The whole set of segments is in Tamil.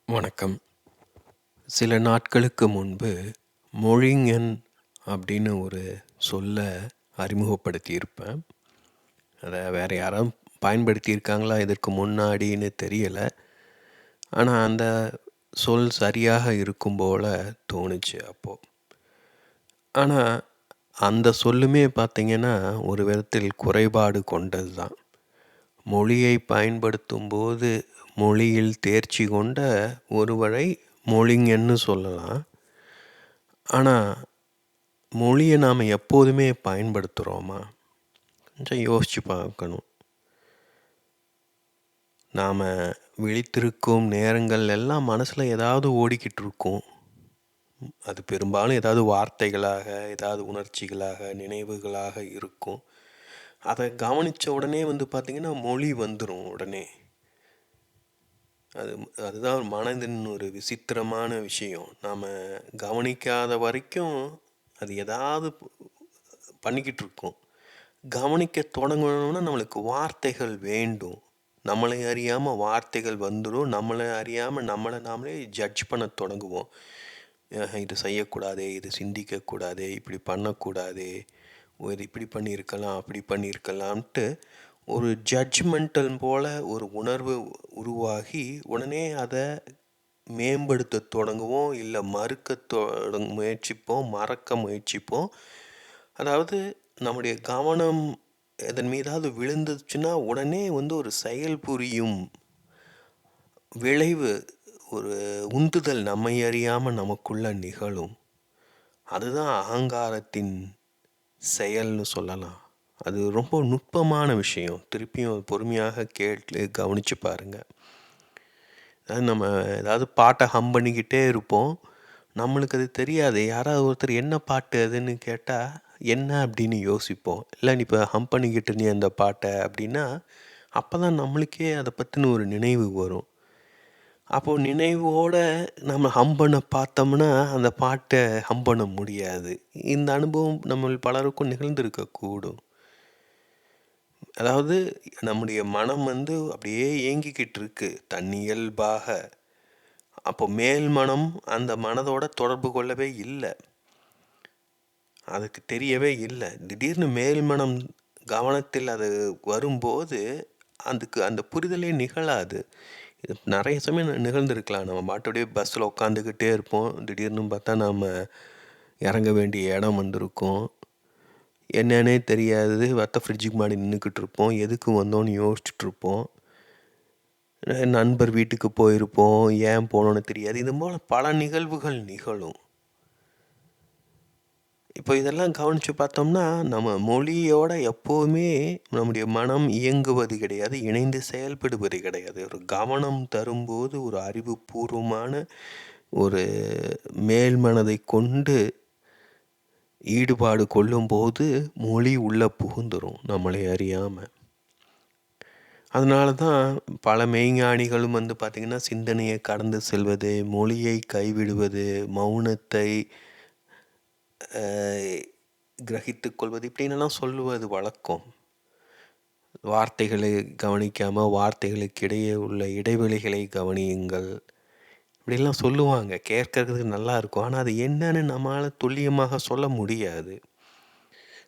வணக்கம். சில நாட்களுக்கு முன்பு மொழிஞன் அப்படின்னு ஒரு சொல்ல அறிமுகப்படுத்தியிருப்பேன். அதை வேறு யாரும் பயன்படுத்தியிருக்காங்களா இதற்கு முன்னாடின்னு தெரியலை. ஆனால் அந்த சொல் சரியாக இருக்கும் போல் தோணுச்சு அப்போது. ஆனால் அந்த சொல்லுமே பார்த்திங்கன்னா ஒரு விதத்தில் குறைபாடு கொண்டது தான். மொழியை பயன்படுத்தும் போது மொழியில் தேர்ச்சி கொண்ட ஒருவரை மொழிஞன்னு சொல்லலாம். ஆனால் மொழியை நாம் எப்போதுமே பயன்படுத்துகிறோமா? கொஞ்சம் யோசித்து பார்க்கணும். நாம் விழித்திருக்கும் நேரங்கள் எல்லாம் மனசில் ஏதாவது ஓடிக்கிட்டு இருக்கும். அது பெரும்பாலும் ஏதாவது வார்த்தைகளாக, ஏதாவது உணர்ச்சிகளாக, நினைவுகளாக இருக்கும். அதை கவனித்த உடனே பார்த்திங்கன்னா மொழி வந்துடும் உடனே. அதுதான் மனதின் ஒரு விசித்திரமான விஷயம். நாம் கவனிக்காத வரைக்கும் அது ஏதாவது பண்ணிக்கிட்டு இருக்கோம். கவனிக்க தொடங்கணும்னா நம்மளுக்கு வார்த்தைகள் வேண்டும். நம்மளை அறியாமல் வார்த்தைகள் வந்துடும். நம்மளை அறியாமல் நம்மளை நாமளே ஜட்ஜ் பண்ண தொடங்குவோம். இது செய்யக்கூடாதே, இது சிந்திக்கக்கூடாதே, இப்படி பண்ணக்கூடாதே, இது இப்படி பண்ணியிருக்கலாம், அப்படி பண்ணியிருக்கலாம்ட்டு ஒரு ஜட்ஜ்மெண்டல் போல் ஒரு உணர்வு உருவாகி உடனே அதை மேம்படுத்த தொடங்குவோம், இல்லை மறுக்க முயற்சிப்போம், மறக்க முயற்சிப்போம். அதாவது நம்முடைய கவனம் அதன் மீதாவது விழுந்துச்சுன்னா உடனே ஒரு செயல் புரியும் விளைவு, ஒரு உந்துதல் நம்மை அறியாமல் நமக்குள்ள நிகழும். அதுதான் அகங்காரத்தின் செயல்னு சொல்லலாம். அது ரொம்ப நுட்பமான விஷயம். திருப்பியும் பொறுமையாக கேட்டு கவனித்து பாருங்கள். அதாவது நம்ம ஏதாவது பாட்டை ஹம் பண்ணிக்கிட்டே இருப்போம். நம்மளுக்கு அது தெரியாது. யாராவது ஒருத்தர் என்ன பாட்டு அதுன்னு கேட்டால் என்ன அப்படின்னு யோசிப்போம். இல்லை நீ இப்போ ஹம் பண்ணிக்கிட்டு நீ அந்த பாட்டை அப்படின்னா அப்போ தான் நம்மளுக்கே அதை பற்றின ஒரு நினைவு வரும். அப்போது நினைவோடு நம்ம ஹம் பண்ண பார்த்தோம்னா அந்த பாட்டை ஹம் பண்ண முடியாது. இந்த அனுபவம் நம்ம பலருக்கும் நிகழ்ந்திருக்கக்கூடும். அதாவது நம்முடைய மனம் அப்படியே இயங்கிக்கிட்டு இருக்கு தன்னியல்பாக. அப்போ மேல் மனம் அந்த மனதோட தொடர்பு கொள்ளவே இல்லை, அதுக்கு தெரியவே இல்லை. திடீர்னு மேல் மனம் கவனத்தில் அது வரும்போது அதுக்கு அந்த புரிதலே நிகழாது. இது நிறைய சமயம் நிகழ்ந்திருக்கலாம். நம்ம மாட்டோடைய பஸ்ஸில் உட்காந்துக்கிட்டே இருப்போம். திடீர்னு பார்த்தா நாம் இறங்க வேண்டிய இடம் வந்திருக்கும். என்னன்னே தெரியாது. ஃப்ரிட்ஜுக்கு முன்னாடி நின்றுக்கிட்டு இருப்போம். எதுக்கு வந்தோன்னு யோசிச்சுட்ருப்போம். நண்பர் வீட்டுக்கு போயிருப்போம், ஏன் போனோன்னு தெரியாது. இது போல் பல நிகழ்வுகள் நிகழும். இப்போ இதெல்லாம் கவனித்து பார்த்தோம்னா நம்ம மொழியோட எப்போவுமே நம்முடைய மனம் இயங்குவது கிடையாது, இணைந்து செயல்படுவது கிடையாது. ஒரு கவனம் தரும்போது ஒரு அறிவுபூர்வமான ஒரு மேல் மனதை கொண்டு ஈடுபாடு கொள்ளும்போது மொழி உள்ளே புகுந்துடும் நம்மளை அறியாமல். அதனால தான் பல மெய்ஞானிகளும் பார்த்திங்கன்னா சிந்தனையை கடந்து செல்வது, மொழியை கைவிடுவது, மௌனத்தை கிரகித்து கொள்வது இப்படின்னெல்லாம் சொல்லுவது வழக்கம். வார்த்தைகளை கவனிக்காமல் வார்த்தைகளுக்கு இடையே உள்ள இடைவெளிகளை கவனியுங்கள் இப்படிலாம் சொல்லுவாங்க. கேட்கறதுக்கு நல்லா இருக்கும். ஆனால் அது என்னன்னு நம்மளால் துல்லியமாக சொல்ல முடியாது.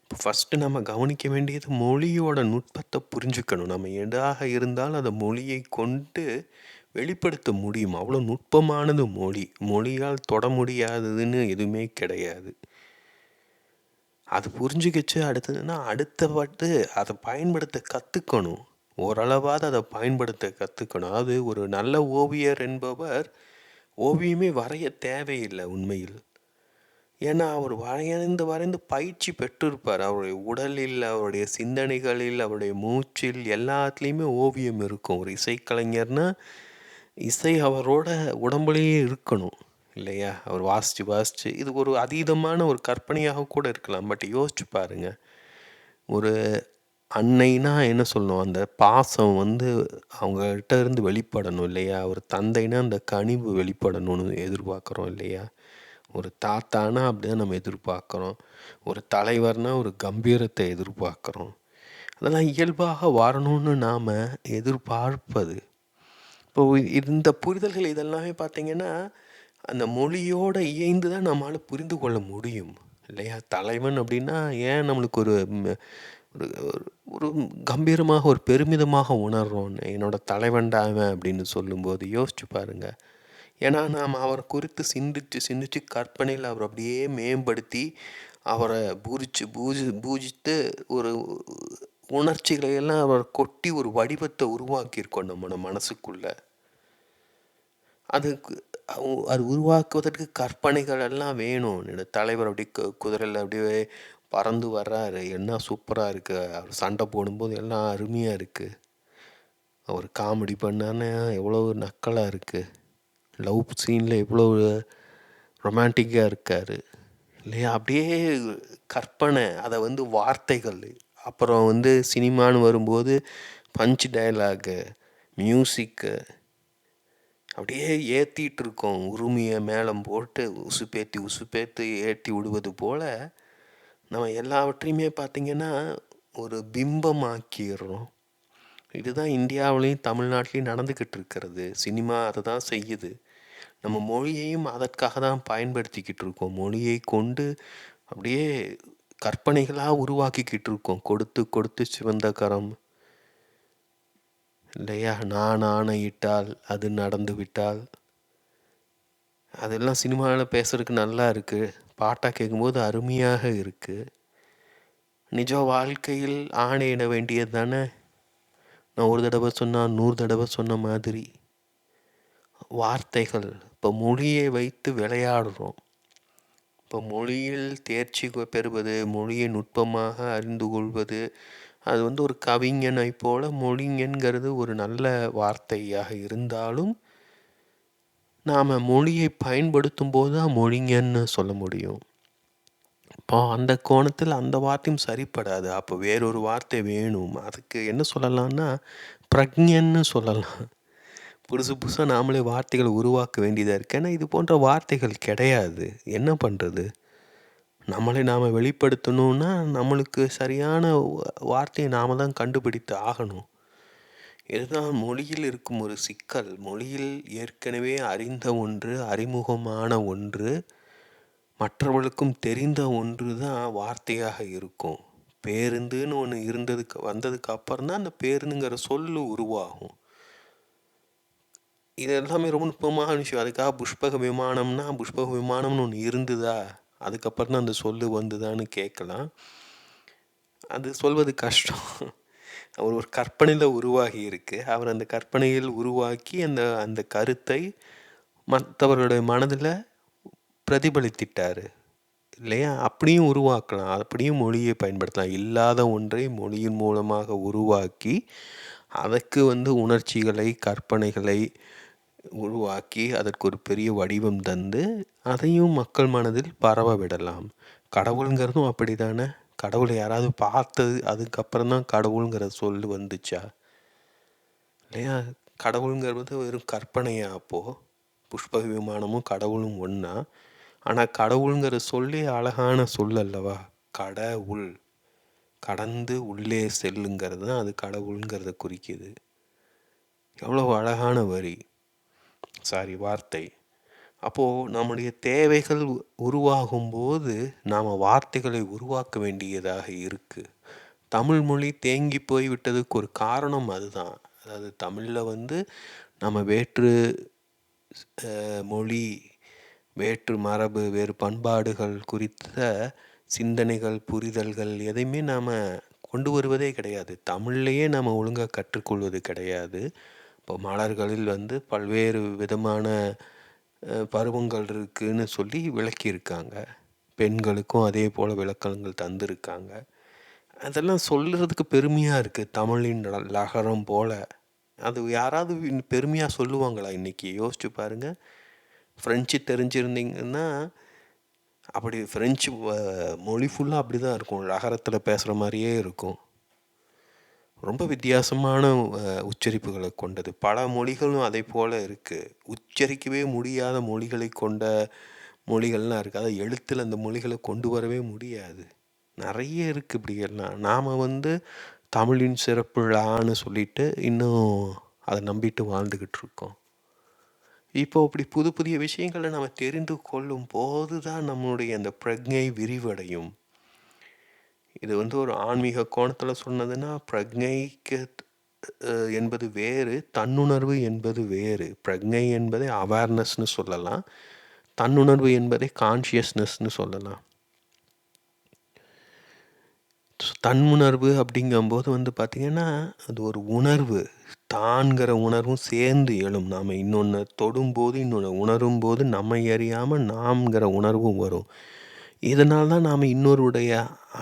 இப்போ ஃபஸ்ட்டு நம்ம கவனிக்க வேண்டியது மொழியோட நுட்பத்தை புரிஞ்சுக்கணும். நம்ம எதாக இருந்தாலும் அதை மொழியை கொண்டு வெளிப்படுத்த முடியும். அவ்வளோ நுட்பமானது மொழி. மொழியால் தொட முடியாததுன்னு எதுவுமே கிடையாது. அது புரிஞ்சுக்கிச்சு அடுத்ததுன்னா அடுத்த அதை பயன்படுத்த கற்றுக்கணும். ஓரளவாவது அதை பயன்படுத்த கற்றுக்கணும். அதாவது ஒரு நல்ல ஓவியர் என்பவர் ஓவியமே வரைய தேவையில்லை உண்மையில். ஏன்னா அவர் வரைந்து பயிற்சி பெற்றிருப்பார். அவருடைய உடலில், அவருடைய சிந்தனைகளில், அவருடைய மூச்சில் எல்லாத்துலேயுமே ஓவியம் இருக்கும். ஒரு இசைக்கலைஞர்னால் இசை அவரோட உடம்புலேயே இருக்கணும் இல்லையா? அவர் வாசித்து இது ஒரு அதீதமான ஒரு கற்பனையாக கூட இருக்கலாம். பட் யோசிச்சு பாருங்கள். ஒரு அன்னைனா என்ன சொல்லணும், அந்த பாசம் அவங்ககிட்ட இருந்து வெளிப்படணும் இல்லையா? ஒரு தந்தைனா அந்த கனிவு வெளிப்படணும்னு எதிர்பார்க்குறோம் இல்லையா? ஒரு தாத்தானா அப்படிதான் நம்ம எதிர்பார்க்குறோம். ஒரு தலைவர்னா ஒரு கம்பீரத்தை எதிர்பார்க்குறோம். அதெல்லாம் இயல்பாக வரணும்னு நாம் எதிர்பார்ப்பது. இப்போ இந்த புரிதல்கள் இதெல்லாமே பார்த்தீங்கன்னா, அந்த மொழியோட இயைந்து தான் நம்மால புரிந்து கொள்ள முடியும். இல்லையா? தலைவன் அப்படின்னா ஏன் நம்மளுக்கு ஒரு ஒரு ஒரு ஒரு கம்பீரமாக, ஒரு பெருமிதமாக உணர்றோம். என்னோட தலைவன்டா அவன் அப்படின்னு சொல்லும்போது யோசிச்சு பாருங்க. ஏன்னா, நாம் அவர குறித்து சிந்திச்சு, சிந்திச்சு கற்பனையில அவர அப்படியே மேம்படுத்தி, அவர பூஜித்து ஒரு உணர்ச்சிகளை எல்லாம் அவர் கொட்டி ஒரு வடிவத்த உருவாக்கியிருக்கோம் நம்ம மனசுக்குள்ள. அதுக்கு அது உருவாக்குவதற்கு கற்பனைகள் எல்லாம் வேணும். என்னோட தலைவர் அப்படியே குதிரையில அப்படியே பறந்து வர்றாரு. என்ன சூப்பரா இருக்கு. அவர் சண்டை போடும்போது எல்லாம் அருமையா இருக்கு. அவர் காமெடி பண்ணான்னா எவ்வளோ நக்கலா இருக்கு. லவ் சீன்ல எவ்வளோ ரொமான்டிக்கா இருக்காரு. இல்லையா? அப்படியே கற்பனை, அத வந்து வார்த்தைகள், அப்புறம் வந்து சினிமான்னு வரும்போது பஞ்ச் டயலாகு, மியூசிக்கு அப்படியே ஏத்திட்டு இருக்கோம். உரிமைய மேளம் போட்டு உசுப்பேத்தி, உசுப்பேத்தி ஏத்தி விடுவது போல, நம்ம எல்லாவற்றையுமே பார்த்தீங்கன்னா, ஒரு பிம்பமாக்கிர்றோம். இதுதான் இந்தியாவிலயும், தமிழ்நாட்டிலயும் நடந்துகிட்டு இருக்கிறது. சினிமா அத தான் செய்யுது. நம்ம மொழியையும் அதற்காக தான் பயன்படுத்திக்கிட்டு இருக்கோம். மொழியை கொண்டு அப்படியே கற்பனைகளா உருவாக்கிக்கிட்டு இருக்கோம். கொடுத்து கொடுத்து சிவந்த கரம் இல்லையா? நான் ஆணையிட்டால் அது நடந்து விட்டால். அதெல்லாம் சினிமால பேசுறதுக்கு நல்லா இருக்கு. பாட்டா கேட்கும்போது அருமையாக இருக்கு. நிஜ வாழ்க்கையில் ஆணையிட வேண்டியது தானே! நான் ஒரு தடவ சொன்னா 100 தடவ சொன்ன மாதிரி. வார்த்தைகள், இப்போ மொழியை வைத்து விளையாடுறோம். இப்போ மொழியில் தேர்ச்சி பெறுவது, மொழியை நுட்பமாக அறிந்து கொள்வது, அது வந்து ஒரு கவிஞனைப் போல மொழிஞன்கிறது ஒரு நல்ல வார்த்தையாக இருந்தாலும், நாம மொழியை பயன்படுத்தும்போது தான் மொழிஞன்னு சொல்ல முடியும். இப்போ அந்த கோணத்தில் அந்த வார்த்தையும் சரிப்படாது. அப்போ வேறொரு வார்த்தை வேணும். அதுக்கு என்ன சொல்லலாம்னா, பிரக்ஞன்னு சொல்லலாம். புதுசு புதுசா நாமளே வார்த்தைகள உருவாக்க வேண்டியதா இருக்கு. ஏன்னா இது போன்ற வார்த்தைகள் கிடையாது. என்ன பண்றது? நம்மளை நாம வெளிப்படுத்தணும்னா, நம்மளுக்கு சரியான வார்த்தைய நாம தான் கண்டுபிடித்து ஆகணும். இதுதான் மொழியில் இருக்கும் ஒரு சிக்கல். மொழியில் ஏற்கனவே அறிந்த ஒன்று, அறிமுகமான ஒன்று, மற்றவர்களுக்கும் தெரிந்த ஒன்று தான் வார்த்தையாக இருக்கும். பேருந்துன்னு ஒண்ணு வந்ததுக்கு அப்புறம் தான் அந்த பேருந்துங்கிற சொல்லு உருவாகும். இது எல்லாமே ரொம்ப நுட்பமான விஷயம். அதுக்காக புஷ்பக விமானம்னா, புஷ்பக விமானம்னு ஒண்ணு இருந்ததா? அதுக்கப்புறம் தான் அந்த சொல்லு வந்துதான்னு கேட்கலாம். அது சொல்வது கஷ்டம். அவர் ஒரு கற்பனையில உருவாகி இருக்கு. அவர் அந்த கற்பனையில் உருவாக்கி அந்த அந்த கருத்தை மற்றவர்களுடைய மனதில பிரதிபலித்திட்டாரு. இல்லையா? அப்படியும் உருவாக்கலாம். அப்படியும் மொழியை பயன்படுத்தலாம். இல்லாத ஒன்றை மொழியின் மூலமாக உருவாக்கி, அதற்கு வந்து உணர்ச்சிகளை, கற்பனைகளை உருவாக்கி, அதற்கு ஒரு பெரிய வடிவம் தந்து, அதையும் மக்கள் மனதில் பரவ விடலாம். கடவுள்ங்கிறதும் அப்படிதானே! கடவுள யாராவது பார்த்தது அதுக்கப்புறம் தான் கடவுள்ங்கிற சொல்லு வந்துச்சா? இல்லையா? கடவுள்ங்கிறது வெறும் கற்பனையா அப்போ? புஷ்பக விமானமும் கடவுளும் ஒண்ணா? ஆனா கடவுள்ங்கிற சொல்லே அழகான சொல் அல்லவா? கடவுள். கடந்து உள்ளே செல்லுங்கிறது தான் அது கடவுள்ங்கிறத குறிக்குது. எவ்வளவு அழகான வரி. வார்த்தை. அப்போ நம்முடைய தேவைகள் உருவாகும்போது, நாம வார்த்தைகளை உருவாக்க வேண்டியதாக இருக்கு. தமிழ் மொழி தேங்கி போய் விட்டதுக்கு ஒரு காரணம் அதுதான். அதாவது தமிழ்ல வந்து நம்ம வேற்று மொழி, வேற்று மரபு, வேறு பண்பாடுகள் குறித்த சிந்தனைகள், புரிதல்கள் எதையுமே நாம கொண்டு வருவதே கிடையாது. தமிழ்லயே நாம ஒழுங்கா கற்றுக்கொள்வது கிடையாது. இப்போ மலர்களில் வந்து பல்வேறு விதமான பருவங்கள் இருக்குன்னு சொல்லி விளக்கியிருக்காங்க. பெண்களுக்கும் அதே போல விளக்கங்கள் தந்திருக்காங்க. அதெல்லாம் சொல்லுறதுக்கு பெருமையா இருக்கு. தமிழின் லகரம் போல. அது யாராவது பெருமையா சொல்லுவாங்களா இன்னைக்கு? யோசிச்சு பாருங்க. ஃப்ரெஞ்சு தெரிஞ்சிருந்தீங்கன்னா, அப்படி ஃப்ரெஞ்சு மொழி ஃபுல்லா அப்படிதான் இருக்கும். லகரத்தில பேசுற மாரியே இருக்கும். ரொம்ப வித்தியாசமான உச்சரிப்புகள கொண்டது. பல மொழிகளும் அதைப்போல இருக்கு. உச்சரிக்கவே முடியாத மொழிகளை கொண்ட மொழிகள்லாம் இருக்கு. அதாவது எழுத்துல அந்த மொழிகள கொண்டு வரவே முடியாது. நெறைய இருக்கு இப்படியெல்லாம். நாம வந்து தமிழின் சிறப்பு ழான்னு சொல்லிட்டு இன்னும் அதை நம்பிட்டு வாழ்ந்துக்கிட்டு இருக்கோம். இப்போ அப்படி புது புதிய விஷயங்களை நம்ம தெரிந்து கொள்ளும் போது தான் நம்மளுடைய அந்த பிரக்ஞை விரிவடையும். இது ஒரு ஆன்மீக கோணத்தில் சொன்னதுன்னா, பிரக்ஞைக்கு என்பது வேறு, தன்னுணர்வு என்பது வேறு. பிரக்ஞை என்பதை அவேர்னஸ்னு சொல்லலாம், தன்னுணர்வு என்பதை கான்ஷியஸ்னஸ்னு சொல்லலாம். தன்னுணர்வு அப்படிங்கும்போது பார்த்திங்கன்னா, அது ஒரு உணர்வு, தான்கிற உணர்வும் சேர்ந்து எழும். நாம் இன்னொன்று தொடும்போது, இன்னொன்று உணரும்போது நம்மை அறியாமல் நாம்ங்கிற உணர்வும் வரும். இதனால் தான் நாம் இன்னொருடைய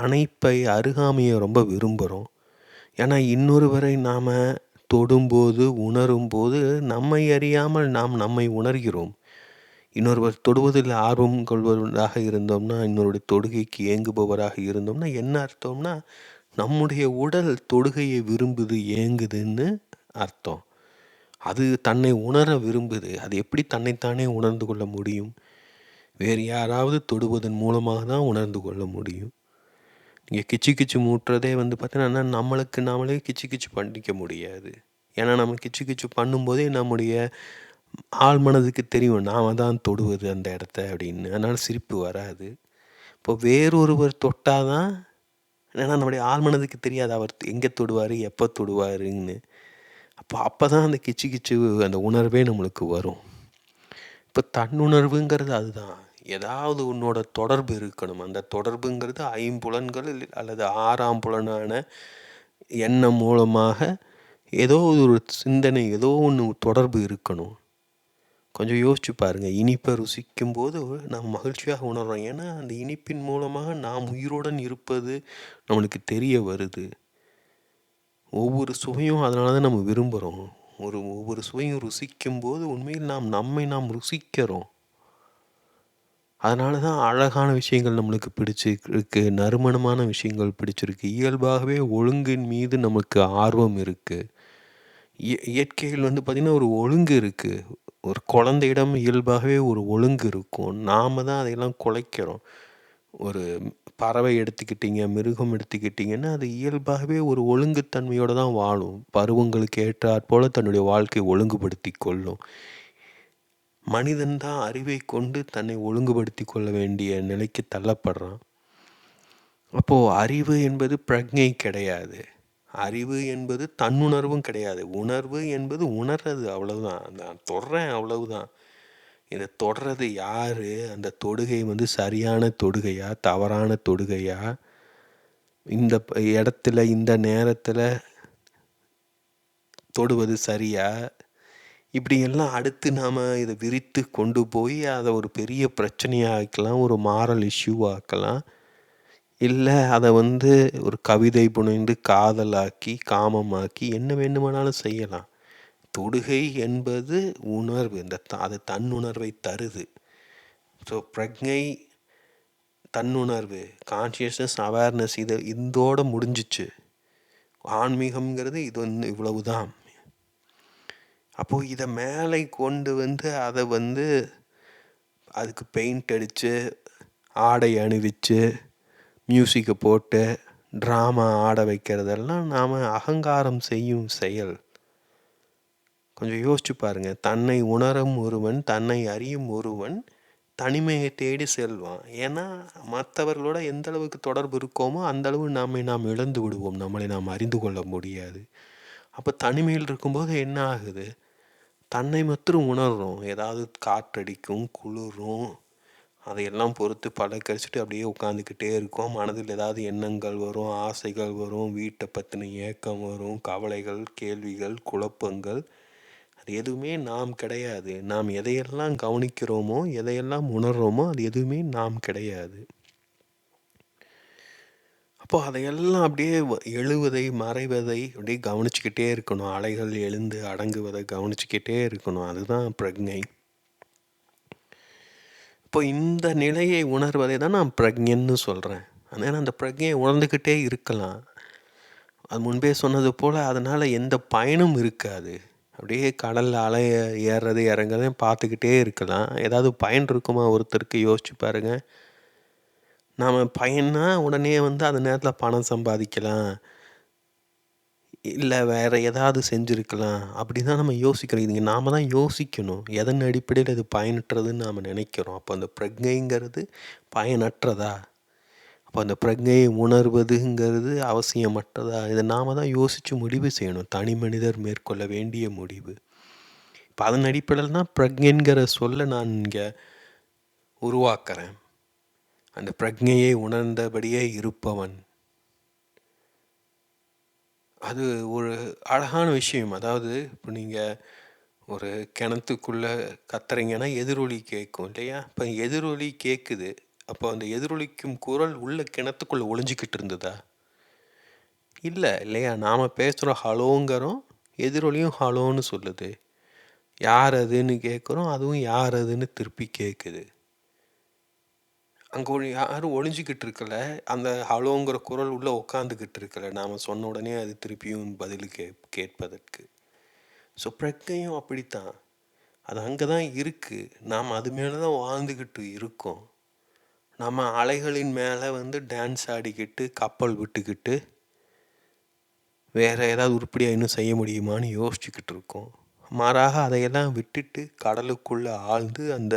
அணைப்பை, அருகாமையை ரொம்ப விரும்புகிறோம். ஏன்னா இன்னொருவரை நாம் தொடும்போது, உணரும்போது நம்மை அறியாமல் நாம் நம்மை உணர்கிறோம். இன்னொருவர் தொடுவதில் ஆர்வம் கொள்வதாக இருந்தோம்னா, இன்னொருடைய தொடுகைக்கு ஏங்குபவராக இருந்தோம்னா என்ன அர்த்தம்னா, நம்முடைய உடல் தொடுகையை விரும்புது, ஏங்குதுன்னு அர்த்தம். அது தன்னை உணர விரும்புது. அது எப்படி தன்னைத்தானே உணர்ந்து கொள்ள முடியும்? வேறு யாராவது தொடுவதன் மூலமாக தான் உணர்ந்து கொள்ள முடியும். நீங்கள் கிச்சு கிச்சு மூட்டுறதே பார்த்தீங்கன்னா, நம்மளுக்கு நாமளே கிச்சு கிச்சு பண்ணிக்க முடியாது. ஏன்னா நம்ம கிச்சு கிச்சு பண்ணும்போதே நம்முடைய ஆள் மனதுக்கு தெரியும், நாம தான் தொடுவது அந்த இடத்த அப்படின்னு. அதனால் சிரிப்பு வராது. இப்போ வேறொருவர் தொட்டால் தான், ஏன்னா நம்முடைய ஆள் மனதுக்கு தெரியாது அவர் எங்கே தொடுவார், எப்போ தொடுவாருன்னு. அப்போ தான் அந்த கிச்சு கிச்சு அந்த உணர்வே நம்மளுக்கு வரும். இப்போ தன்னுணர்வுங்கிறது அதுதான். ஏதாவது உன்னோட தொடர்பு இருக்கணும். அந்த தொடர்புங்கிறது ஐம்புலன்கள் அல்லது ஆறாம் புலனான எண்ணம் மூலமாக ஏதோ ஒரு சிந்தனை, ஏதோ ஒன்று தொடர்பு இருக்கணும். கொஞ்சம் யோசிச்சு பாருங்கள். இனிப்பை ருசிக்கும் போது நாம் மகிழ்ச்சியாக உணர்றோம். ஏன்னா அந்த இனிப்பின் மூலமாக நாம் உயிருடன் இருப்பது நம்மளுக்கு தெரிய வருது. ஒவ்வொரு சுவையும் அதனால தான் நம்ம விரும்புகிறோம். ஒவ்வொரு சுவையும் ருசிக்கும் போது உண்மையில் நம்மை ருசிக்கிறோம். அதனால தான் அழகான விஷயங்கள் நம்மளுக்கு பிடிச்சிருக்கு, நறுமணமான விஷயங்கள் பிடிச்சிருக்கு. இயல்பாகவே ஒழுங்கின் மீது நமக்கு ஆர்வம் இருக்குது. இயற்கையில் பார்த்திங்கன்னா ஒரு ஒழுங்கு இருக்குது. ஒரு குழந்தையிடம் இயல்பாகவே ஒரு ஒழுங்கு இருக்கும். நாம் தான் அதையெல்லாம் குலைக்கிறோம். ஒரு பறவை எடுத்துக்கிட்டிங்க, மிருகம் எடுத்துக்கிட்டிங்கன்னா, அது இயல்பாகவே ஒரு ஒழுங்குத்தன்மையோடு தான் வாழும். பருவங்களுக்கு ஏற்றாற்போல் தன்னுடைய வாழ்க்கையை ஒழுங்குபடுத்தி கொள்ளும். மனிதன் தான் அறிவை கொண்டு தன்னை ஒழுங்குபடுத்தி கொள்ள வேண்டிய நிலைக்கு தள்ளப்படுறான். அப்போது அறிவு என்பது பிரக்ஞை கிடையாது. அறிவு என்பது தன்னுணர்வும் கிடையாது. உணர்வு என்பது உணர்றது, அவ்வளவுதான். நான் தொடுறேன், அவ்வளவுதான். இதை தொடுறது யார்? அந்த தொடுகை சரியான தொடுகையா, தவறான தொடுகையா, இந்த இடத்துல இந்த நேரத்தில் தொடுவது சரியா, இப்படியெல்லாம் அடுத்து நாம் இதை விரித்து கொண்டு போய் அதை ஒரு பெரிய பிரச்சனையாக்கலாம், ஒரு மாரல் இஷ்யூவாக்கலாம். இல்லை அதை ஒரு கவிதை புனைந்து காதலாக்கி, காமமாக்கி என்ன வேண்டுமானாலும் செய்யலாம். தொடுகை என்பது உணர்வு, அது தன்னுணர்வை தருது. ஸோ பிரக்ஞை, தன்னுணர்வு, கான்ஷியஸ்னஸ், அவேர்னஸ், இதோட முடிஞ்சிச்சு. ஆன்மீகம்ங்கிறது இது இவ்வளவு தான். அப்போது இதை மேலே கொண்டு அதை அதுக்கு பெயிண்ட் அடித்து, ஆடை அணிவித்து, மியூசிக்கை போட்டு, ட்ராமா ஆட வைக்கிறதெல்லாம் நாம் அகங்காரம் செய்யும் செயல். கொஞ்சம் யோசிச்சு பாருங்கள். தன்னை உணரும் ஒருவன், தன்னை அறியும் ஒருவன் தனிமையை தேடி செல்வான். ஏன்னா மற்றவர்களோட எந்த அளவுக்கு தொடர்பு இருக்கோமோ அந்தளவு நாம் இழந்து விடுவோம், நம்மளை நாம் அறிந்து கொள்ள முடியாது. அப்போ தனிமையில் இருக்கும்போது என்ன ஆகுது? தன்னை மாத்திரம் உணர்றோம். ஏதாவது காற்றடிக்கும், குளிரும், அதையெல்லாம் பொறுத்து பழக்கரிச்சிட்டு அப்படியே உட்காந்துக்கிட்டே இருக்கோம். மனதில் ஏதாவது எண்ணங்கள் வரும், ஆசைகள் வரும், வீட்டை பற்றின ஏக்கம் வரும், கவலைகள், கேள்விகள், குழப்பங்கள். அது எதுவுமே நாம் கிடையாது. நாம் எதையெல்லாம் கவனிக்கிறோமோ, எதையெல்லாம் உணர்றோமோ அது எதுவுமே நாம் கிடையாது. அப்போ அதையெல்லாம் அப்படியே எழுவதை, மறைவதை அப்படியே கவனிச்சுக்கிட்டே இருக்கணும். அலைகள் எழுந்து அடங்குவதை கவனிச்சுக்கிட்டே இருக்கணும். அதுதான் பிரக்ஞை. இப்போ இந்த நிலையை உணர்வதை தான் நான் பிரக்ஞன்னு சொல்கிறேன். அதனால் அந்த பிரக்ஞையை உணர்ந்துக்கிட்டே இருக்கலாம். அது முன்பே சொன்னது போல் அதனால் எந்த பயனும் இருக்காது. அப்படியே கடலில் அலை ஏறுறது இறங்குறதையும் பார்த்துக்கிட்டே இருக்கலாம். ஏதாவது பயன் இருக்குமா ஒருத்தருக்கு? யோசிச்சு பாருங்கள். நாம் பயன்னா உடனே அந்த நேரத்தில் பணம் சம்பாதிக்கலாம், இல்ல வேற ஏதாவது செஞ்சிருக்கலாம். அப்படிதான் நம்ம யோசிக்கிறோம். இது நாம தான் யோசிக்கணும். எதன் அடிப்படையில இது பயனற்றதுன்னு நாம நினைக்கிறோம். அப்ப அந்த பிரக்ஞைங்கிறது பயனற்றதா? அப்ப அந்த பிரக்ஞையை உணர்வதுங்கிறது அவசியமற்றதா? இத நாம தான் யோசிச்சு முடிவு செய்யணும். தனி மனிதர் மேற்கொள்ள வேண்டிய முடிவு. இப்ப அதன் அடிப்படையில தான் பிரக்ஞைங்கிற சொல்ல நான் இங்க உருவாக்குறேன். அந்த பிரக்ஞையை உணர்ந்தபடியே இருப்பவன். அது ஒரு அழகான விஷயம். அதாவது இப்போ நீங்க ஒரு கிணத்துக்குள்ள கத்துறீங்கன்னா எதிரொலி கேட்கும் இல்லையா? இப்ப எதிரொலி கேட்குது. அப்போ அந்த எதிரொலிக்கும் குரல் உள்ள கிணத்துக்குள்ள ஒளிஞ்சுக்கிட்டு இருந்ததா? இல்ல இல்லையா? நாம பேசுறோம் ஹலோங்கிறோம். எதிரொலியும் ஹலோன்னு சொல்லுது. யார் அதுன்னு கேட்குறோம். அதுவும் யார் அதுன்னு திருப்பி கேட்குது. அங்க யாரும் ஒளிஞ்சுக்கிட்டு இருக்கல. அந்த ஹலோங்கிற குரல் உள்ள உட்காந்துக்கிட்டு இருக்கல. நாம சொன்ன உடனே அது திருப்பியும் பதில் கேட்பதற்கு. ஸோ பிரக்ஞையும் அப்படித்தான். அது அங்க தான் இருக்கு. நாம அது மேல தான் வாழ்ந்துகிட்டு இருக்கோம். நம்ம அலைகளின் மேல வந்து டான்ஸ் ஆடிக்கிட்டு, கப்பல் விட்டுக்கிட்டு, வேற ஏதாவது உருப்படியா இன்னும் செய்ய முடியுமான்னு யோசிச்சுக்கிட்டு இருக்கோம். மாறாக அதையெல்லாம் விட்டுட்டு கடலுக்குள்ள ஆழ்ந்து அந்த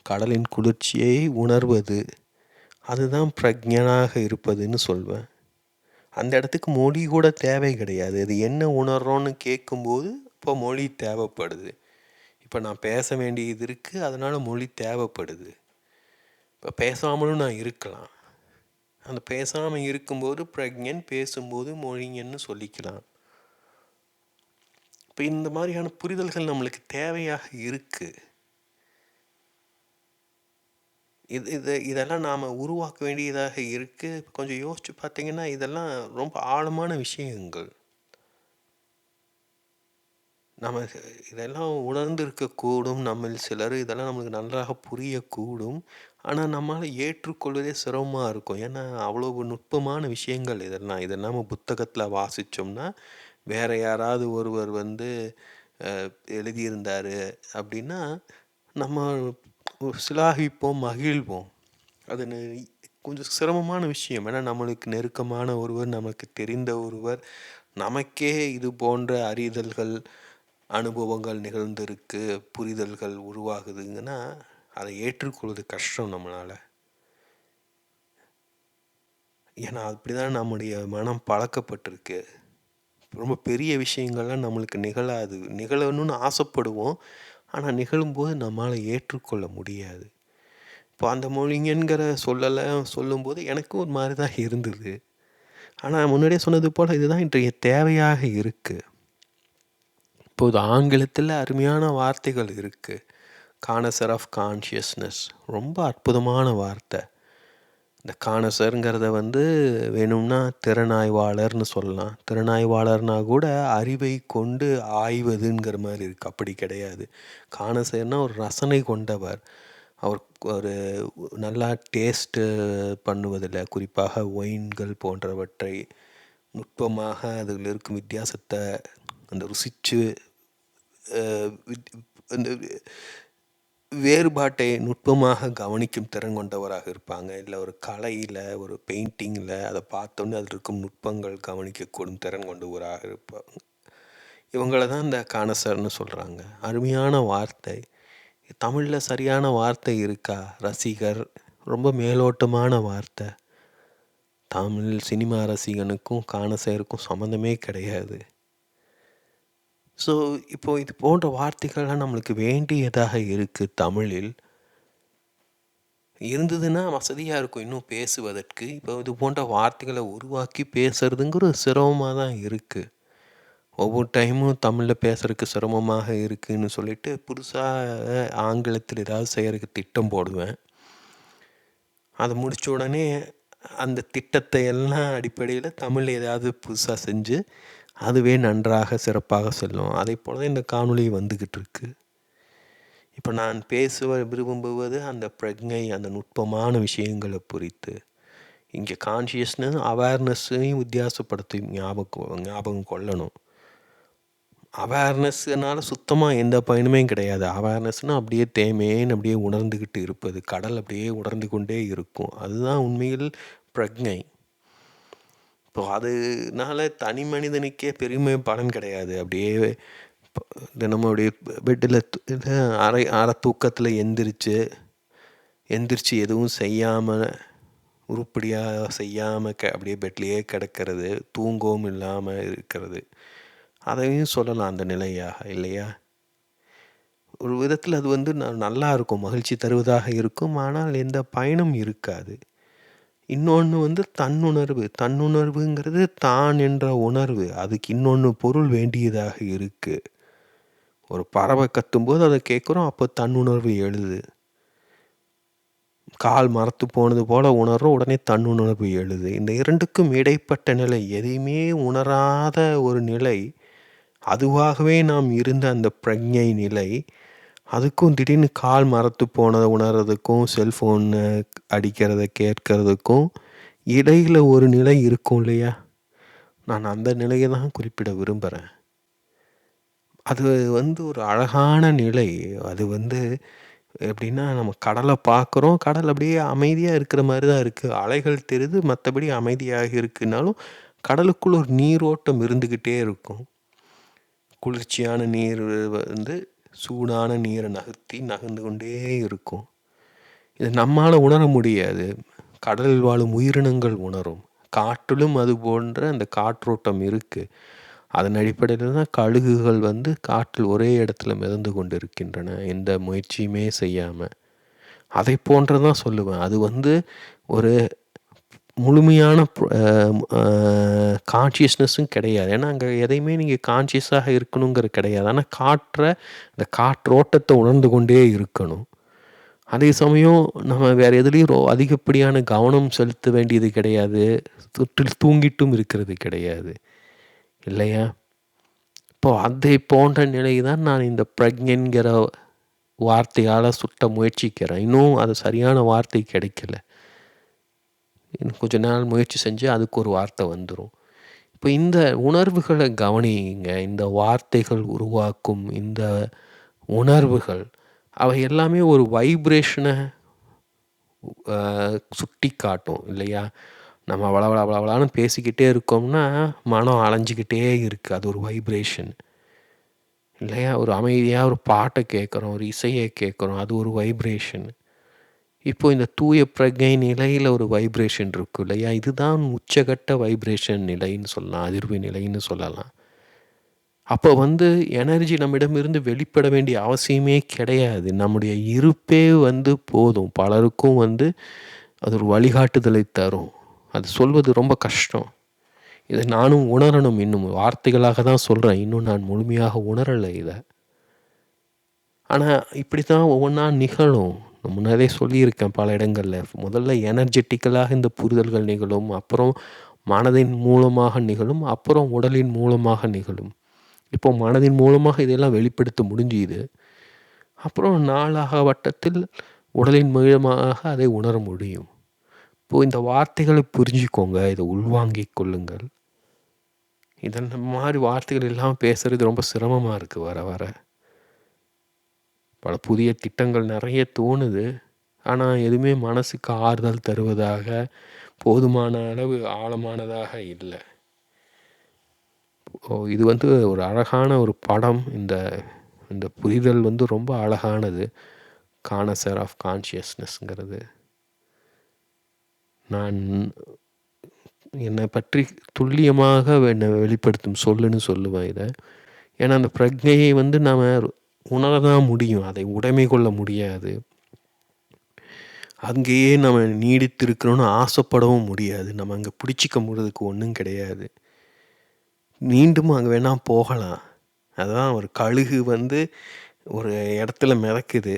கடலின் குளிர்ச்சியை உணர்வது, அதுதான் பிரக்ஞனாக இருப்பதுன்னு சொல்வேன். அந்த இடத்துக்கு மொழி கூட தேவை கிடையாது. அது என்ன உணர்றோன்னு கேட்கும்போது, இப்போ மொழி தேவைப்படுது. இப்போ நான் பேச வேண்டியது இருக்கு. அதனால மொழி தேவைப்படுது. இப்போ பேசாமலும் நான் இருக்கலாம். அந்த பேசாம இருக்கும்போது பிரக்ஞன், பேசும்போது மொழிஞன்னு சொல்லிக்கலாம். இப்போ இந்த மாதிரியான புரிதல்கள் நம்மளுக்கு தேவையாக இருக்கு. இதெல்லாம் நாம உருவாக்க வேண்டியதாக இருக்கு. கொஞ்சம் யோசிச்சு பார்த்தீங்கன்னா, இதெல்லாம் ரொம்ப ஆழமான விஷயங்கள். நம்ம இதெல்லாம் உணர்ந்திருக்கக்கூடும். நம்மில் சிலர் இதெல்லாம் நம்மளுக்கு நன்றாக புரியக்கூடும். ஆனா, நம்மால ஏற்றுக்கொள்வதே சிரமமா இருக்கும். ஏன்னா, அவ்வளவு நுட்பமான விஷயங்கள் இதெல்லாம். இத நம்ம புத்தகத்தில வாசிச்சோம்னா, வேற யாராவது ஒருவர் வந்து அ எழுதியிருந்தாரு அப்படின்னா, நம்ம சிலாகிப்போம், மகிழ்வோம். அது கொஞ்சம் சிரமமான விஷயம். ஏன்னா, நம்மளுக்கு நெருக்கமான ஒருவர், நமக்கு தெரிந்த ஒருவர், நமக்கே இது போன்ற அறிதல்கள், அனுபவங்கள் நிகழ்ந்திருக்கு, புரிதல்கள் உருவாகுதுங்கன்னா, அதை ஏற்றுக்கொள்வது கஷ்டம் நம்மளால. ஏன்னா, அப்படிதான் நம்முடைய மனம் பழக்கப்பட்டிருக்கு. ரொம்ப பெரிய விஷயங்கள்லாம் நம்மளுக்கு நிகழாது. நிகழணும்னு ஆசைப்படுவோம். ஆனா, நிகழும்போது நம்மால ஏற்றுக்கொள்ள முடியாது. இப்போ அந்த மொழிங்கங்கிற சொல்லும்போது எனக்கும் ஒரு மாரி தான் இருந்தது. ஆனா, முன்னாடியே சொன்னது போல இதுதான் இன்றைய தேவையாக இருக்கு. இப்போது ஆங்கிலத்தில அருமையான வார்த்தைகள் இருக்கு. கானசர் ஆஃப் கான்ஷியஸ்னஸ் ரொம்ப அற்புதமான வார்த்தை. இந்த கானசர்ங்கிறத வந்து வேணும்னா திறனாய்வாளர்னு சொல்லலாம். திறனாய்வாளர்னா கூட அறிவை கொண்டு ஆய்வதுங்கிற மாரி இருக்கு. அப்படி கிடையாது. கானசர்னா ஒரு ரசனை கொண்டவர். அவர் ஒரு நல்லா டேஸ்ட்டு பண்ணுவதில, குறிப்பாக ஒயின்கள் போன்றவற்றை நுட்பமாக அதில் இருக்கும் வித்தியாசத்த அந்த ருசிச்சு அ வித் அந்த வேறுபாட்டை நுட்பமாக கவனிக்கும் திறன் கொண்டவராக இருப்பாங்க. இல்ல ஒரு கலையில, ஒரு பெயிண்டிங்கில அத பார்த்தோனே அதில் இருக்கும் நுட்பங்கள் கவனிக்கக்கூடும் திறன் கொண்டவராக இருப்பாங்க. இவங்கள தான் இந்த கானசர்ன்னு சொல்றாங்க. அருமையான வார்த்தை. தமிழ்ல சரியான வார்த்தை இருக்கா? ரசிகர். ரொம்ப மேலோட்டமான வார்த்தை. தமிழ் சினிமா ரசிகனுக்கும், கானசேருக்கும் சம்மந்தமே கிடையாது. ஸோ, இப்போ இது போன்ற வார்த்தைகள்லாம் நம்மளுக்கு வேண்டியதாக இருக்கு தமிழில். இருந்ததுன்னா வசதியா இருக்கும் இன்னும் பேசுவதற்கு. இப்போ இது போன்ற வார்த்தைகள உருவாக்கி பேசுறதுங்கிறது சிரமமா தான் இருக்கு. ஒவ்வொரு டைமும் தமிழ்ல பேசுறதுக்கு சிரமமாக இருக்குன்னு சொல்லிட்டு, புதுசா ஆங்கிலத்தில ஏதாவது செய்றதுக்கு திட்டம் போடுவேன். அத முடிச்ச உடனே அந்த திட்டத்தை எல்லாம் அடிப்படையில தமிழ்ல ஏதாவது புதுசா செஞ்சு, அதுவே நன்றாக சிறப்பாக செல்லும். அதைப்போல தான் இந்த காணொளி வந்துகிட்டு இருக்கு. இப்ப நான் விரும்புவது அந்த பிரக்ஞை, அந்த நுட்பமான விஷயங்கள குறித்து. இங்க கான்ஷியஸ்னஸ், அவேர்னஸ்ஸையும் வித்தியாசப்படுத்தி ஞாபகம் கொள்ளணும். அவேர்னஸ்னால சுத்தமா எந்த பயனுமே கிடையாது. அவேர்னஸ்னா அப்படியே தேமேன்னு அப்படியே உணர்ந்துகிட்டு இருப்பது. கடல் அப்படியே உணர்ந்து கொண்டே இருக்கும். அதுதான் உண்மையில் பிரக்ஞை. இப்போ அதனால தனி மனிதனுக்கே பெருமை பலன் கிடையாது. அப்படியே ப தினமும் அப்படியே பெட்டில இது அரை தூக்கத்தில எந்திரிச்சு எதுவும் செய்யாம, உருப்படியா செய்யாம அப்படியே பெட்லயே கிடக்கிறது, தூங்கவும் இல்லாம இருக்கிறது. அதையும் சொல்லலாம் அந்த நிலையாக, இல்லையா? ஒரு விதத்தில் அது வந்து நல்லா இருக்கும், மகிழ்ச்சி தருவதாக இருக்கும். ஆனால் எந்த பயனும் இருக்காது. இன்னொன்று வந்து தன்னுணர்வு. தன்னுணர்வுங்கிறது தான் என்ற உணர்வு. அதுக்கு இன்னொன்று பொருள் வேண்டியதாக இருக்கு. ஒரு பறவை கத்தும்போது அதை கேட்குறோம், அப்போ தன்னுணர்வு எழுது. கால் மரத்து போனது போல உணர்றோம், உடனே தன்னுணர்வு எழுது. இந்த இரண்டுக்கும் இடைப்பட்ட நிலை, எதையுமே உணராத ஒரு நிலை, அதுவாகவே நாம் இருந்த அந்த பிரக்ஞை நிலை, அதுக்கும் திடீர்னு கால் மரத்து போனதை உணர்றதுக்கும், செல்ஃபோன் அடிக்கிறத கேட்கறதுக்கும் இடையில ஒரு நிலை இருக்கும் இல்லையா? நான் அந்த நிலையை தான் குறிப்பிட விரும்புகிறேன். அது வந்து ஒரு அழகான நிலை. அது வந்து எப்படின்னா, நம்ம கடலை பார்க்குறோம், கடல் அப்படியே அமைதியாக இருக்கிற மாதிரி தான் இருக்குது. அலைகள் தெரியுது, மற்றபடி அமைதியாக இருக்குனாலும் கடலுக்குள்ள ஒரு நீரோட்டம் இருந்துக்கிட்டே இருக்கும். குளிர்ச்சியான நீர் வந்து சூடான நீரை நகர்ந்து கொண்டே இருக்கும். இது நம்மால் உணர முடியாது, கடலில் வாழும் உயிரினங்கள் உணரும். காற்றிலும் அது போன்ற அந்த காற்றோட்டம் இருக்குது. அதன் அடிப்படையில் தான் கழுகுகள் வந்து காற்றில் ஒரே இடத்துல மிதந்து கொண்டு இருக்கின்றன, எந்த முயற்சியுமே செய்யாமல். அதை போன்றதான் சொல்லுவேன். அது வந்து ஒரு முழுமையான கான்ஷியஸ்னஸும் கிடையாது. ஏன்னா அங்கே எதையுமே நீங்கள் கான்ஷியஸாக இருக்கணுங்கிறது கிடையாது. ஆனால் இந்த காற்றோட்டத்தை உணர்ந்து கொண்டே இருக்கணும். அதே சமயம் நம்ம வேறு எதுலேயும் அதிகப்படியான கவனம் செலுத்த வேண்டியது கிடையாது. தொட்டில் தூங்கிட்டும் இருக்கிறது கிடையாது, இல்லையா? இப்போ அதை போன்ற நிலை தான் நான் இந்த பிரக்ஞைங்கிற வார்த்தையால் சுட்ட முயற்சிக்கிறேன். இன்னும் அது சரியான வார்த்தை கிடைக்கல. இன்னும் கொஞ்ச நாள் முயற்சி செஞ்சு அதுக்கு ஒரு வார்த்தை வந்துடும். இப்போ இந்த உணர்வுகளை கவனிங்க. இந்த வார்த்தைகள் உருவாக்கும் இந்த உணர்வுகள், அவை எல்லாமே ஒரு வைப்ரேஷனை சுட்டி காட்டும், இல்லையா? நம்ம வளவளான்னு பேசிக்கிட்டே இருக்கோம்னா மனம் அலைஞ்சிக்கிட்டே இருக்குது, அது ஒரு வைப்ரேஷன், இல்லையா? ஒரு அமைதியாக ஒரு பாட்டை கேட்குறோம், ஒரு இசையை கேட்குறோம், அது ஒரு வைப்ரேஷன். இப்போது இந்த தூய பிரக்ஞை நிலையில் ஒரு வைப்ரேஷன் இருக்குது, இல்லையா? இதுதான் உச்சகட்ட வைப்ரேஷன் நிலைன்னு சொல்லலாம், அதிர்வு நிலைன்னு சொல்லலாம். அப்போ வந்து எனர்ஜி நம்மிடமிருந்து வெளிப்பட வேண்டிய அவசியமே கிடையாது. நம்முடைய இருப்பே வந்து போதும். பலருக்கும் வந்து அது ஒரு வழிகாட்டுதலை தரும். அது சொல்வது ரொம்ப கஷ்டம். இதை நானும் உணரணும். இன்னும் வார்த்தைகளாக தான் சொல்கிறேன், இன்னும் நான் முழுமையாக உணரலை இதை. ஆனால் இப்படி தான் ஒவ்வொன்றா நிகழும். நான் முன்னாடியே சொல்லியிருக்கேன் பல இடங்களில். முதல்ல எனர்ஜெட்டிக்கலாக இந்த புரிதல்கள் நிகழும், அப்புறம் மனதின் மூலமாக நிகழும், அப்புறம் உடலின் மூலமாக நிகழும். இப்போ மனதின் மூலமாக இதெல்லாம் வெளிப்படுத்த முடிஞ்சுது. அப்புறம் நாளாக வட்டத்தில் உடலின் மூலமாக அதை உணர முடியும். இப்போது இந்த வார்த்தைகளை புரிஞ்சுக்கோங்க, இதை உள்வாங்கிக் கொள்ளுங்கள். இதன் மாதிரி வார்த்தைகள் இல்லாமல் பேசுகிறது ரொம்ப சிரமமாக இருக்குது. வர வர பல புதிய திட்டங்கள் நிறைய தோணுது, ஆனால் எதுவுமே மனசுக்கு ஆறுதல் தருவதாக, போதுமான அளவு ஆழமானதாக இல்லை. இது வந்து ஒரு அழகான ஒரு படம். இந்த புரிதல் வந்து ரொம்ப அழகானது. கான்சர் ஆஃப் கான்ஷியஸ்னஸ்ங்கிறது. நான் என்னை பற்றி துல்லியமாக என்னை வெளிப்படுத்தும் சொல்லுன்னு சொல்லுவேன் இதை. ஏன்னா அந்த பிரக்ஞையை வந்து நாம் உணரதான் முடியும், அதை உடைமை கொள்ள முடியாது. அங்கேயே நம்ம நீடித்திருக்கிறோன்னு ஆசைப்படவும் முடியாது. நம்ம அங்கே பிடிச்சிக்க முடியறதுக்கு ஒன்றும் கிடையாது. மீண்டும் அங்கே வேணால் போகலாம். அதுதான் ஒரு கழுகு வந்து ஒரு இடத்துல மிதக்குது,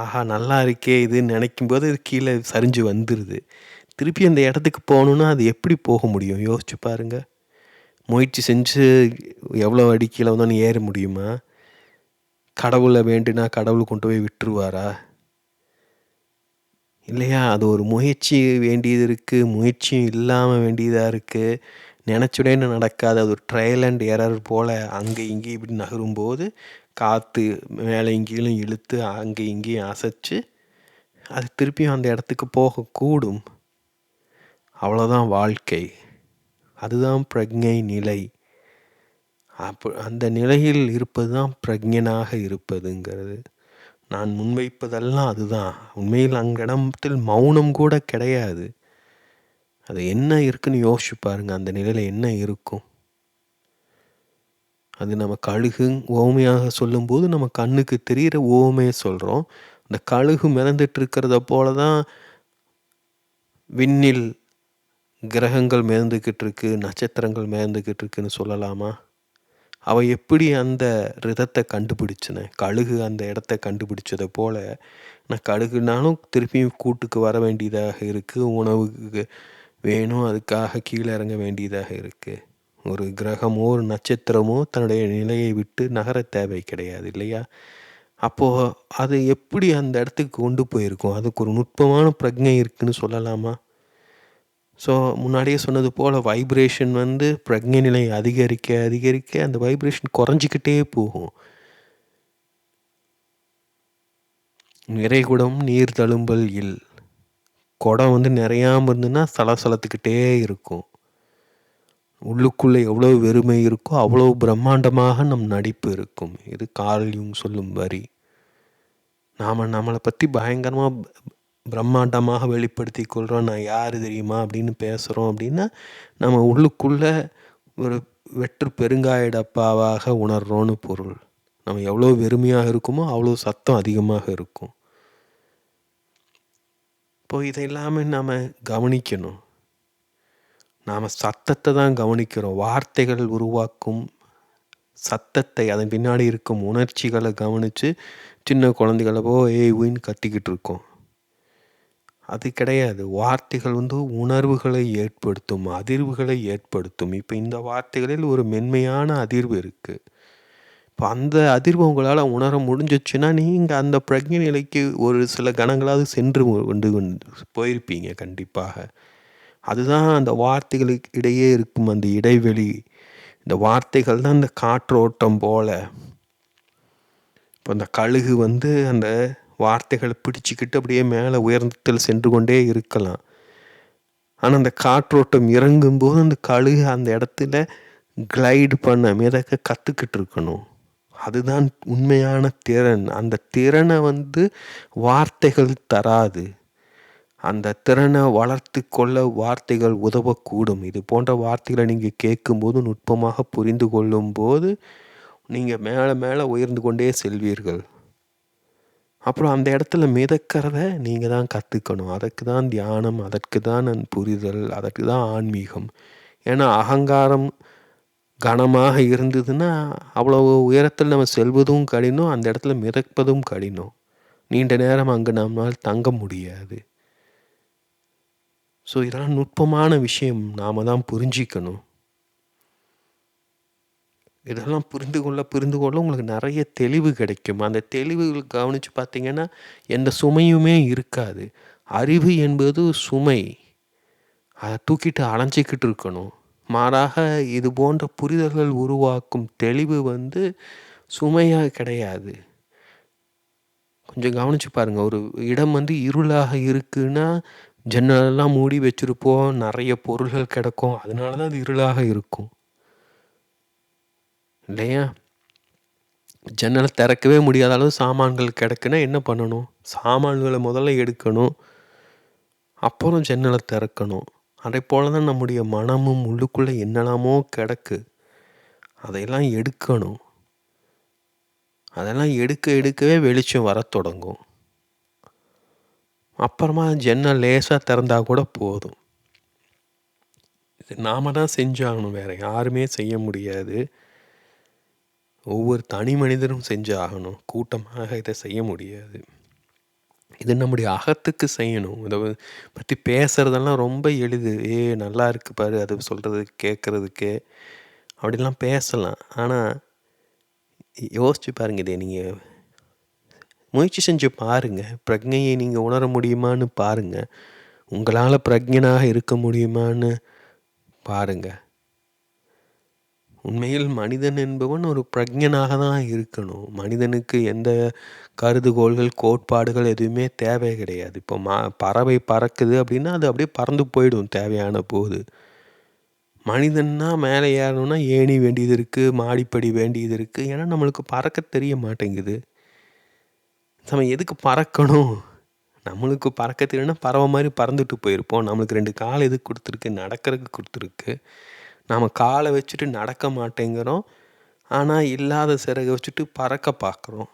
ஆஹா நல்லா இருக்கே இதுன்னு நினைக்கும்போது அது கீழே சரிஞ்சு வந்துடுது. திருப்பி அந்த இடத்துக்கு போகணுன்னா அது எப்படி போக முடியும்? யோசிச்சு பாருங்கள். முயற்சி செஞ்சு எவ்வளோ அடி கீழே வந்தாலும் ஏற முடியுமா? கடவுளை வேண்டுனா கடவுள் கொண்டு போய் விட்டுருவாரா? இல்லையா? அது ஒரு முயற்சி வேண்டியது இருக்குது, முயற்சியும் இல்லாமல் வேண்டியதாக இருக்குது. நினச்சுடனே நடக்காது. அது ஒரு ட்ரையல் அண்ட் எரர் போல் அங்கே இங்கேயும் இப்படி நகரும்போது காற்று மேலே இங்கேயும் இழுத்து அங்கே இங்கேயும் அசைச்சு அது திருப்பியும் அந்த இடத்துக்கு போகக்கூடும். அவ்வளோதான் வாழ்க்கை. அதுதான் பிரக்ஞை நிலை. அந்த நிலையில் இருப்பது தான் பிரக்ஞனாக இருப்பதுங்கிறது. நான் முன்வைப்பதெல்லாம் அதுதான். உண்மையில் அங்கிடத்தில் மௌனம் கூட கிடையாது. அது என்ன இருக்குன்னு யோசிச்சு பாருங்க. அந்த நிலையில் என்ன இருக்கும்? அது நம்ம கழுகு ஓமையாக சொல்லும்போது நம்ம கண்ணுக்கு தெரிகிற ஓமையை சொல்கிறோம். அந்த கழுகு மிதந்துட்டு இருக்கிறத போல தான் விண்ணில் கிரகங்கள் மிதந்துக்கிட்டு இருக்கு, நட்சத்திரங்கள் மிதந்துக்கிட்டு இருக்குன்னு சொல்லலாமா? அவள் எப்படி அந்த ரிதத்தை கண்டுபிடிச்சின? கழுகு அந்த இடத்த கண்டுபிடிச்சதை போல் நான் கழுகுனாலும் திருப்பியும் கூட்டுக்கு வர வேண்டியதாக இருக்குது. உணவுக்கு வேணும், அதுக்காக கீழே இறங்க வேண்டியதாக இருக்குது. ஒரு கிரகமோ ஒரு நட்சத்திரமோ தன்னுடைய நிலையை விட்டு நகர தேவை கிடையாது இல்லையா? அப்போது அது எப்படி அந்த இடத்துக்கு கொண்டு போயிருக்கும்? அதுக்கு ஒரு நுட்பமான பிரக்ஞை இருக்குதுன்னு சொல்லலாமா? ஸோ முன்னாடியே சொன்னது போல் வைப்ரேஷன் பிரக்ஞை நிலை அதிகரிக்க அதிகரிக்க அந்த வைப்ரேஷன் குறைஞ்சிக்கிட்டே போகும். நிறைகுடம் நீர் தழும்பல் இல். குடம் நிறையாமல் இருந்துன்னா சலசலத்துக்கிட்டே இருக்கும். உள்ளுக்குள்ளே எவ்வளோ வெறுமை இருக்கோ அவ்வளோ பிரம்மாண்டமாக நம் நடிப்பு இருக்கும். இது கார்ல் யூங் சொல்லும் வரி. நாம் நம்மளை பற்றி பயங்கரமாக பிரம்மாண்டமாக வெளிப்படுத்தி கொள்கிறோம். நான் யார் தெரியுமா அப்படின்னு பேசுகிறோம் அப்படின்னா நம்ம உள்ளுக்குள்ளே ஒரு வெற்று பெருங்காய டப்பாவாக உணர்கிறோன்னு பொருள். நம்ம எவ்வளோ வெறுமையாக இருக்குமோ அவ்வளோ சத்தம் அதிகமாக இருக்கும். இப்போ இதை எல்லாமே நாம் கவனிக்கணும். நாம் சத்தத்தை தான் கவனிக்கிறோம். வார்த்தைகள் உருவாக்கும் சத்தத்தை, அதன் பின்னாடி இருக்கும் உணர்ச்சிகளை கவனித்து சின்ன குழந்தைகளவோ ஊன்னு கத்திக்கிட்டு இருக்கோம். அது கிடையாது. வார்த்தைகள் உணர்வுகளை ஏற்படுத்தும், அதிர்வுகளை ஏற்படுத்தும். இப்போ இந்த வார்த்தைகளில் ஒரு மென்மையான அதிர்வு இருக்குது. இப்போ அந்த அதிர்வு உங்களால் உணர முடிஞ்சிச்சுன்னா நீங்கள் அந்த பிரக்ஞை நிலைக்கு ஒரு சில கணங்களாவது சென்று போயிருப்பீங்க கண்டிப்பாக. அதுதான் அந்த வார்த்தைகளுக்கு இடையே இருக்கும் அந்த இடைவெளி. இந்த வார்த்தைகள் தான் இந்த காற்றோட்டம் போல. இப்போ அந்த கழுகு அந்த வார்த்தைகளை பிடிச்சிக்கிட்டு அப்படியே மேலே உயரத்தில் சென்று கொண்டே இருக்கலாம். ஆனால் அந்த காற்றோட்டம் இறங்கும்போது அந்த கழுகு அந்த இடத்துல கிளைடு பண்ண மிதக்க கற்றுக்கிட்டு இருக்கணும். அதுதான் உண்மையான திறன். அந்த திறனை வார்த்தைகள் தராது. அந்த திறனை வளர்த்து கொள்ள வார்த்தைகள் உதவக்கூடும். இது போன்ற வார்த்தைகளை நீங்கள் கேட்கும்போது, நுட்பமாக புரிந்து கொள்ளும்போது நீங்கள் மேலே மேலே உயர்ந்து கொண்டே செல்வீர்கள். அப்புறம் அந்த இடத்துல மிதக்கிறத நீங்கள் தான் கற்றுக்கணும். அதற்கு தான் தியானம், அதற்கு தான் புரிதல், அதற்கு தான் ஆன்மீகம். ஏன்னா அகங்காரம் கனமாக இருந்ததுன்னா அவ்வளோ உயரத்தில் நம்ம செல்வதும் கடினம், அந்த இடத்துல மிதப்பதும் கடினம். நீண்ட நேரம் அங்கே நம்மால் தங்க முடியாது. ஸோ இதெல்லாம் நுட்பமான விஷயம். நாம் தான் புரிஞ்சிக்கணும். இதெல்லாம் புரிந்து கொள்ள உங்களுக்கு நிறைய தெளிவு கிடைக்கும். அந்த தெளிவுகள் கவனித்து பார்த்தீங்கன்னா எந்த சுமையுமே இருக்காது. அறிவு என்பது சுமை. அதை தூக்கிட்டு அலைஞ்சிக்கிட்டு இருக்கணும். மாறாக இது போன்ற புரிதல்கள் உருவாக்கும் தெளிவு சுமையாக கிடையாது. கொஞ்சம் கவனித்து பாருங்கள். ஒரு இடம் இருளாக இருக்குன்னா ஜன்னலெல்லாம் மூடி வச்சுருப்போம், நிறைய பொருள்கள் கிடக்கும், அதனால தான் அது இருளாக இருக்கும் இல்லையா? ஜன்னலை திறக்கவே முடியாத அளவு சாமான்கள் கிடக்குன்னா என்ன பண்ணணும்? சாமான்களை முதல்ல எடுக்கணும், அப்புறம் ஜன்னலை திறக்கணும். அதே போல் தான் நம்முடைய மனமும் உள்ளுக்குள்ளே என்னெல்லாமோ கிடக்கு, அதையெல்லாம் எடுக்கணும். அதெல்லாம் எடுக்கவே வெளிச்சம் வர தொடங்கும். அப்புறமா ஜன்னல் லேசாக திறந்தா கூட போதும். இது நாம் தான் செஞ்சாகணும், வேறு யாருமே செய்ய முடியாது. ஒவ்வொரு தனி மனிதரும் செஞ்சாகணும். கூட்டமாக இதை செய்ய முடியாது. இது நம்முடைய அகத்துக்கு செய்யணும். இதை பற்றி பேசுகிறதெல்லாம் ரொம்ப எளிது. நல்லா இருக்குது பாரு அது சொல்கிறது கேட்குறதுக்கு அப்படிலாம் பேசலாம். ஆனால் யோசிச்சு பாருங்கள், இதை நீங்கள் முயற்சி செஞ்சு பாருங்கள். பிரக்ஞையை நீங்கள் உணர முடியுமான்னு பாருங்கள். உங்களால் பிரக்ஞனாக இருக்க முடியுமான்னு பாருங்கள். உண்மையில் மனிதன் என்பவன் ஒரு பிரக்ஞனாக தான் இருக்கணும். மனிதனுக்கு எந்த கருதுகோள்கள், கோட்பாடுகள் எதுவுமே தேவை கிடையாது. இப்போ பறவை பறக்குது அப்படின்னா அது அப்படியே பறந்து போயிடும் தேவையான போது. மனிதன்னா மேலே ஏறணும்னா ஏணி வேண்டியது இருக்குது, மாடிப்படி வேண்டியது இருக்குது. ஏன்னா நம்மளுக்கு பறக்க தெரிய மாட்டேங்குது. நம்ம எதுக்கு பறக்கணும்? நம்மளுக்கு பறக்க தெரியணும்னா பறவை மாதிரி பறந்துட்டு போயிருப்போம். நம்மளுக்கு 2 கால் எதுக்கு கொடுத்துருக்கு? நடக்கிறதுக்கு கொடுத்துருக்கு. நாம் காலை வச்சுட்டு நடக்க மாட்டேங்கிறோம். ஆனால் இல்லாத சிறகை வச்சுட்டு பறக்க பார்க்குறோம்.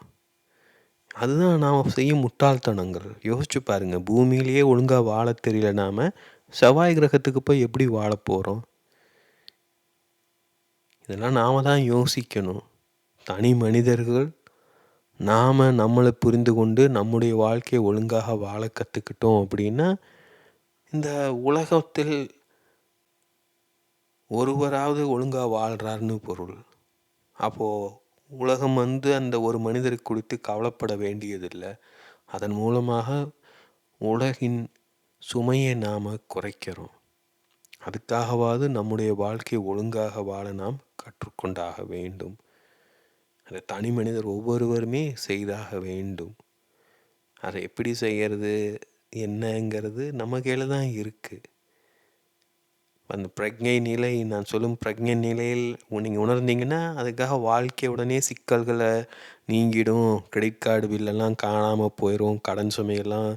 அதுதான் நாம் செய்யும் முட்டாள்தனங்கள். யோசிச்சு பாருங்க. பூமியிலேயே ஒழுங்காக வாழ தெரியல நாம, செவ்வாய் கிரகத்துக்கு போய் எப்படி வாழ போகிறோம்? இதெல்லாம் நாம தான் யோசிக்கணும். தனி மனிதர்கள் நாம் நம்மளை புரிந்து கொண்டு நம்முடைய வாழ்க்கையை ஒழுங்காக வாழ கற்றுக்கிட்டோம் அப்படின்னா, இந்த உலகத்தில் ஒருவராவது ஒழுங்காக வாழ்கிறாருன்னு பொருள். அப்போது உலகம் அந்த ஒரு மனிதரை குறித்து கவலைப்பட வேண்டியதில்லை. அதன் மூலமாக உலகின் சுமையை நாம் குறைக்கிறோம். அதுக்காகவாவது நம்முடைய வாழ்க்கையை ஒழுங்காக வாழ நாம் கற்றுக்கொண்டாக வேண்டும். அதை தனி மனிதர் ஒவ்வொருவருமே செய்தாக வேண்டும். அதை எப்படி செய்கிறது என்னங்கிறது நம்ம கையில் தான் இருக்குது. அந்த பிரக்ஞை நிலை, நான் சொல்லும் பிரக்ஞை நிலையில் நீங்கள் உணர்ந்தீங்கன்னா அதுக்காக வாழ்க்கை உடனே சிக்கல்களை நீங்கிடும். கிரெடிட் கார்டு பில்லெல்லாம் காணாமல் போயிடும், கடன் சுமையெல்லாம்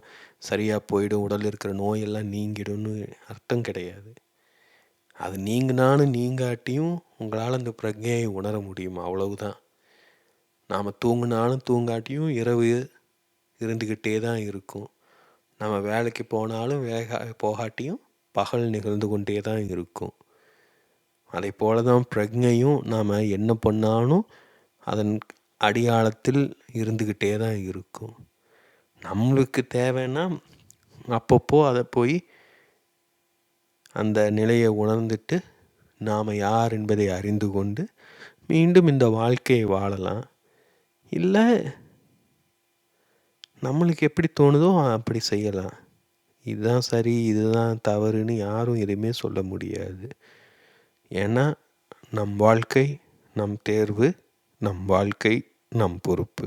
சரியாக போயிடும், உடலில் இருக்கிற நோயெல்லாம் நீங்கிடும்னு அர்த்தம் கிடையாது. அது நீங்கினாலும் நீங்காட்டியும் உங்களால் அந்த பிரக்ஞையை உணர முடியும், அவ்வளவுதான். நாம் தூங்கினாலும் தூங்காட்டியும் இரவு இருந்துக்கிட்டே தான் இருக்கும். நம்ம வேலைக்கு போனாலும் போகாட்டியும் பகல் நிகழ்ந்து கொண்டே தான் இருக்கும். அதை போல தான் பிரக்ஞையும் நாம் என்ன பண்ணாலும் அதன் அடியாளத்தில் இருந்துக்கிட்டே தான் இருக்கும். நம்மளுக்கு தேவைன்னா அப்பப்போ அதை போய் அந்த நிலையை உணர்ந்துட்டு நாம் யார் என்பதை அறிந்து கொண்டு மீண்டும் இந்த வாழ்க்கையை வாழலாம். இல்லை நம்மளுக்கு எப்படி தோணுதோ அப்படி செய்யலாம். இதுதான் சரி, இதுதான் தவறுன்னு யாரும் எதுவுமே சொல்ல முடியாது. ஏன்னா நம் வாழ்க்கை நம் தேர்வு, நம் வாழ்க்கை நம் பொறுப்பு.